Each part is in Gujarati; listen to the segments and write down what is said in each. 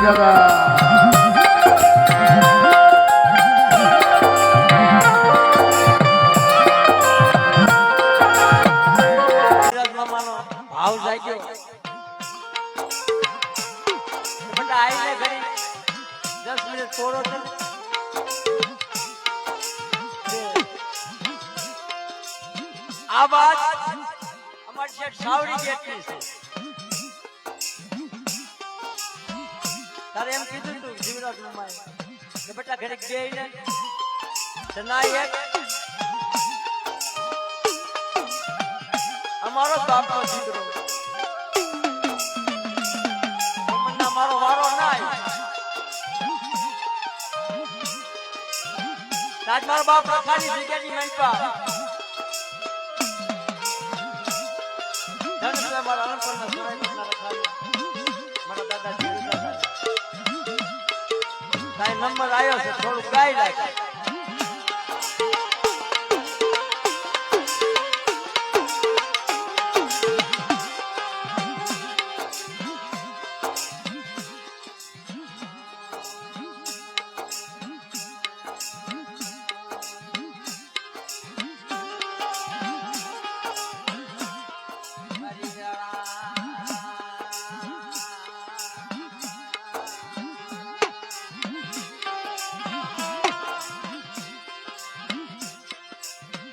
દાદા ભાવ જાગ્યો બટા આઈને ઘડી 10 મિનિટ થોડો છે આ વાત અમારી શેઠ સાવડી જેટલી છે તારે એમ કીધું તું જીવરાજ મામાએ કે બટા ઘરે બેહીને તનાય એક અમારો બાપનો દીકરો મને મારો વારો નાય આજ મારો બાપ ખાલી જગ્યાની મનપા ધન છે મારા અનપણના સુરાય ના રખાયા મારા દાદા જીવ દાદા તાઈ નંબર આવ્યો છે થોડું ગાઈ નાખ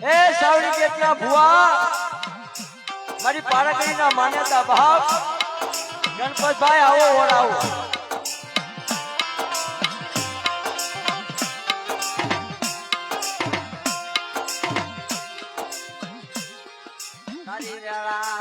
ए सावड़ी के क्या भुआ मारी पारकड़ी ना मान्यता बाप गणपत भाई आओ और आओ तारी वेला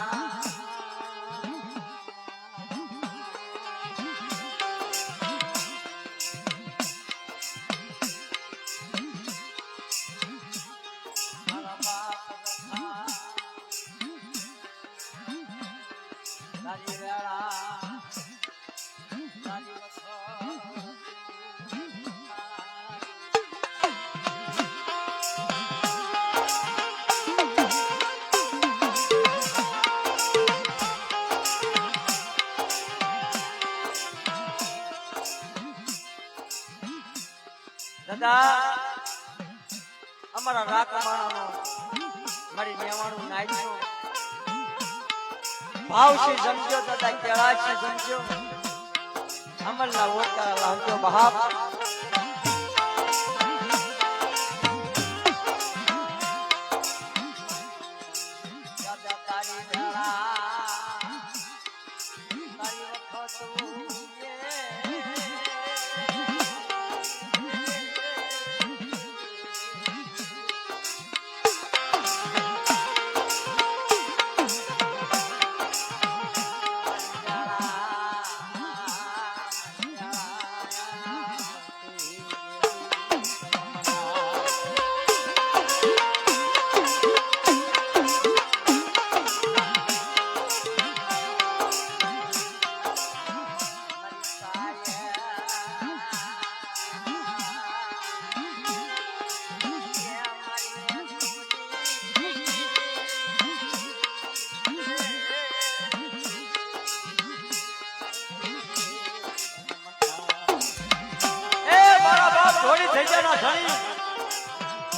દાદા અમારા રાખમાણાનો મારી નેવાણું નાઈનો ભાવથી સમજો દાદા કેળાથી સમજો અમલના ઓટકા લાવજો બાપ દાદા તારી વેળા તારી વખત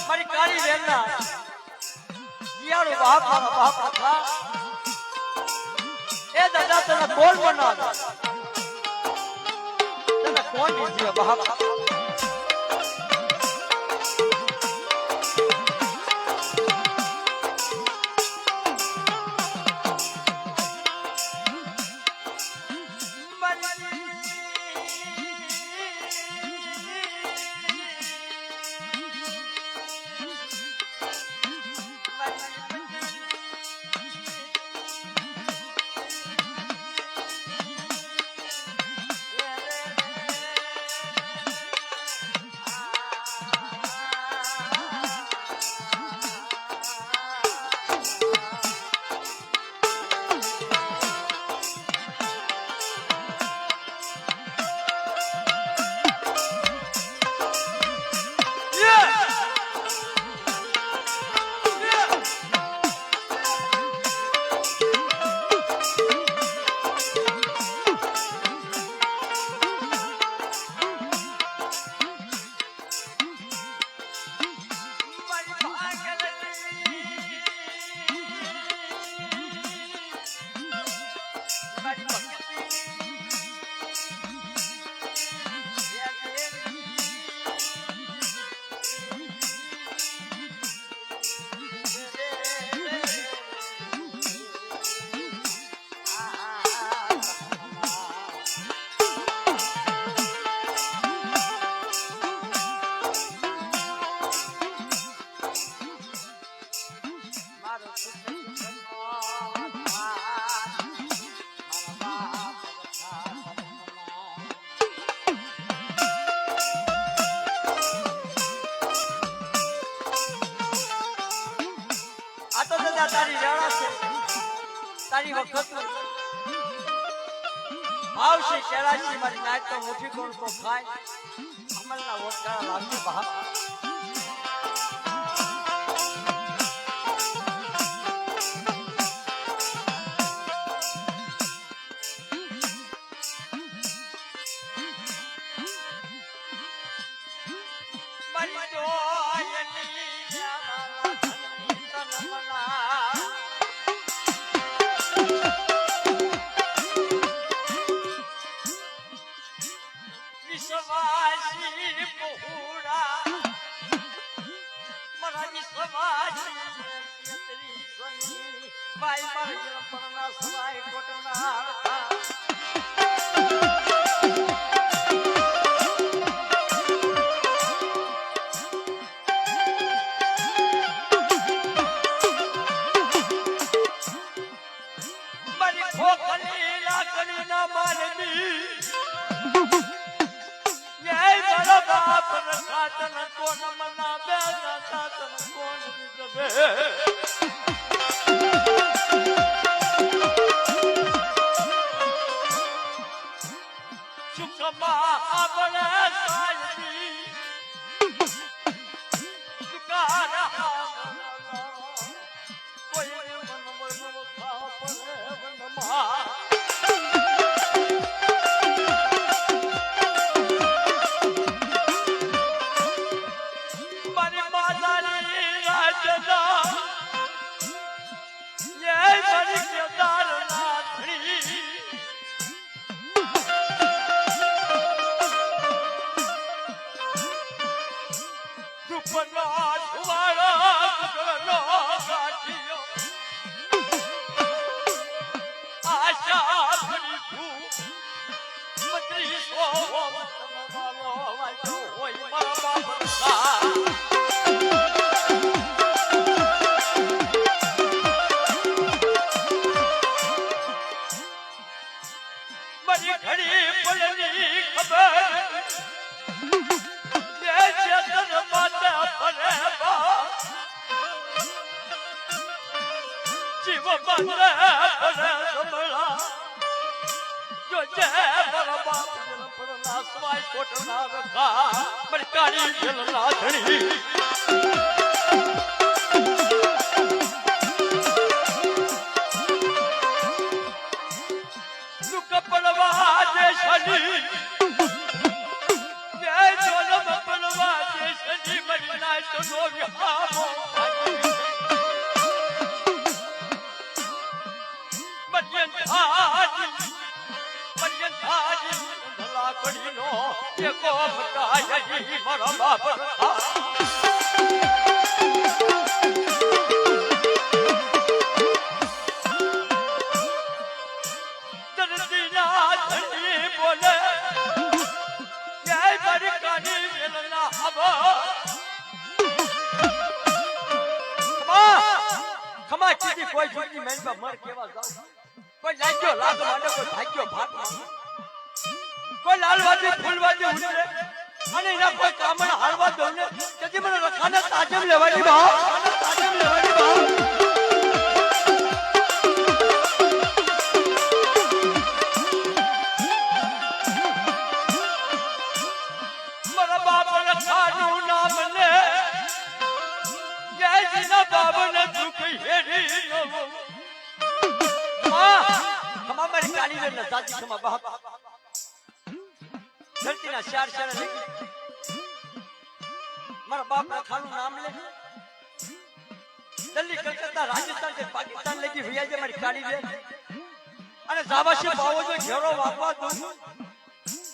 મારી કાળી વેલના યારો બાપ મારા બાપ હતા એ દાદા તને કોણ બનાવ તને કોણ દીધું બાપ તારી વેળા છે તારી વખત આવશે કેરાશી મારી નાચ તો મુઠી કોણ કો ખાય અમલના વોટકારા લાગશે બહાર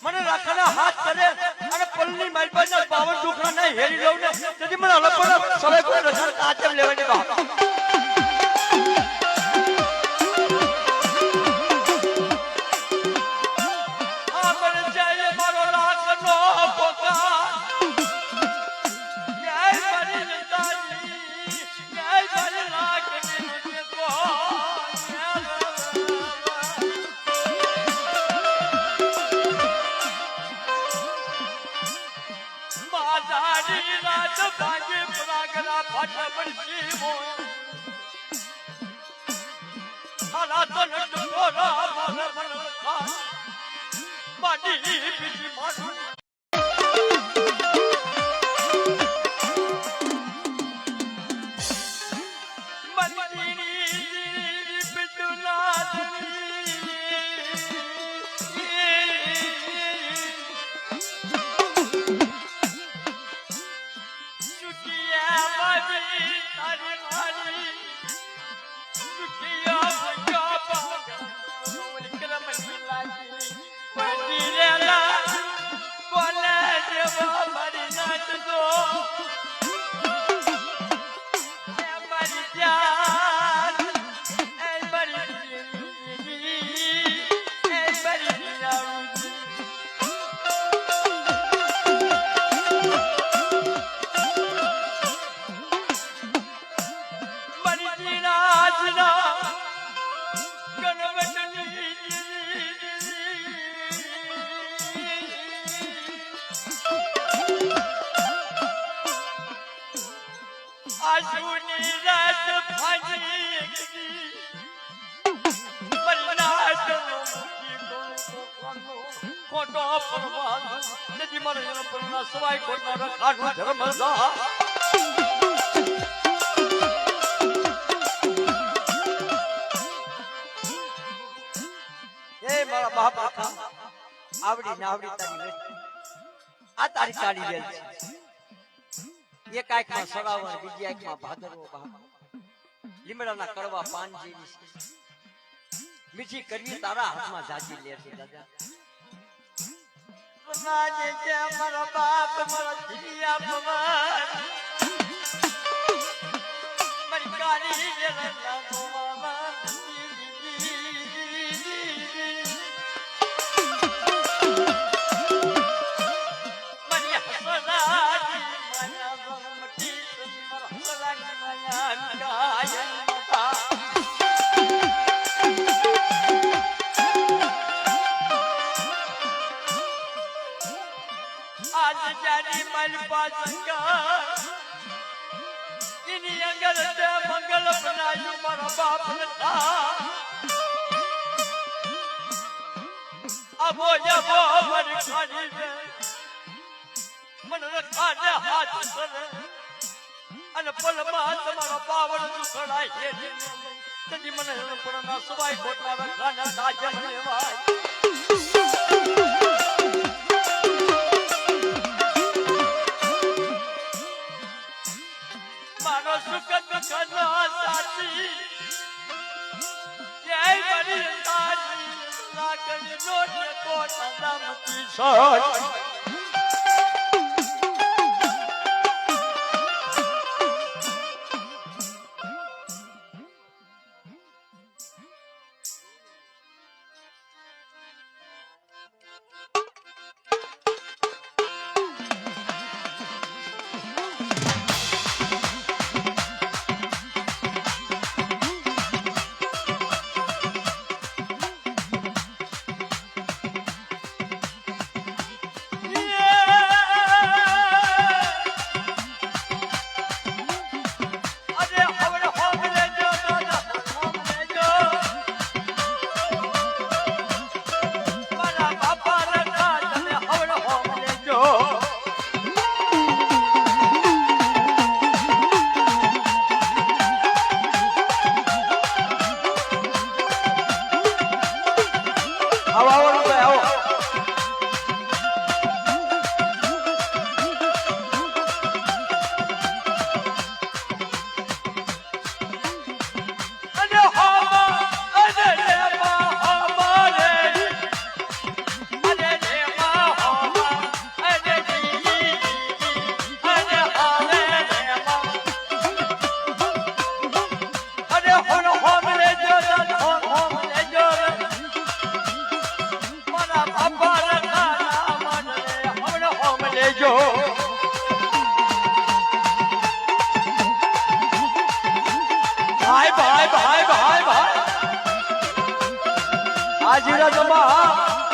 મને રાખના હાથ કરે અને પલની મારી પાસે પાવન દુખના નહીં હેરી લઉં ને તેથી મને અલગ સવાય કોઈ રસણ આચમ લેવાની વાત આ મને જાય મારો રાખનો પોકા જય મારી નતાજી જય મારી રાખની કો તન ટોરા મને મન ખા બાડી બીજી મારું ખોટો પરવાન નદી મારે પરના સવાઈ ખોટના રખાડું ધર્મદા એ મારા બાપ આખા આવડી નાવડી તારી આ તારી કાઢી દે છે એક આંખમાં સરાવણ બીજી આંખમાં ભાદરવો બાપ લીમડાના કડવા પાન જેવી છે મીઠી કરવી તારા હાથમાં જાજી લે છે દાદા નાજે જે મારા બાપ મારા જીયા ભગવાન મારી કાળી જલના ગોવાલા મારી હસરાજી માયા ગમતી મારા હસરાજી માયા ગાયન મંગલ બનાયું મારા બાપ અબો જબો મરી ખાની દે મન રખાને હાથ કરે અને પલમાં તમારા પાવન દુખડાય છે તજી મને પરના સવાઈ ખોટના રખાને સાજમ લેવાય સુખદ કના સાથી જય બરી તાજી લાગણી રોજ કોટ નામતી સોય હાજીરા જમા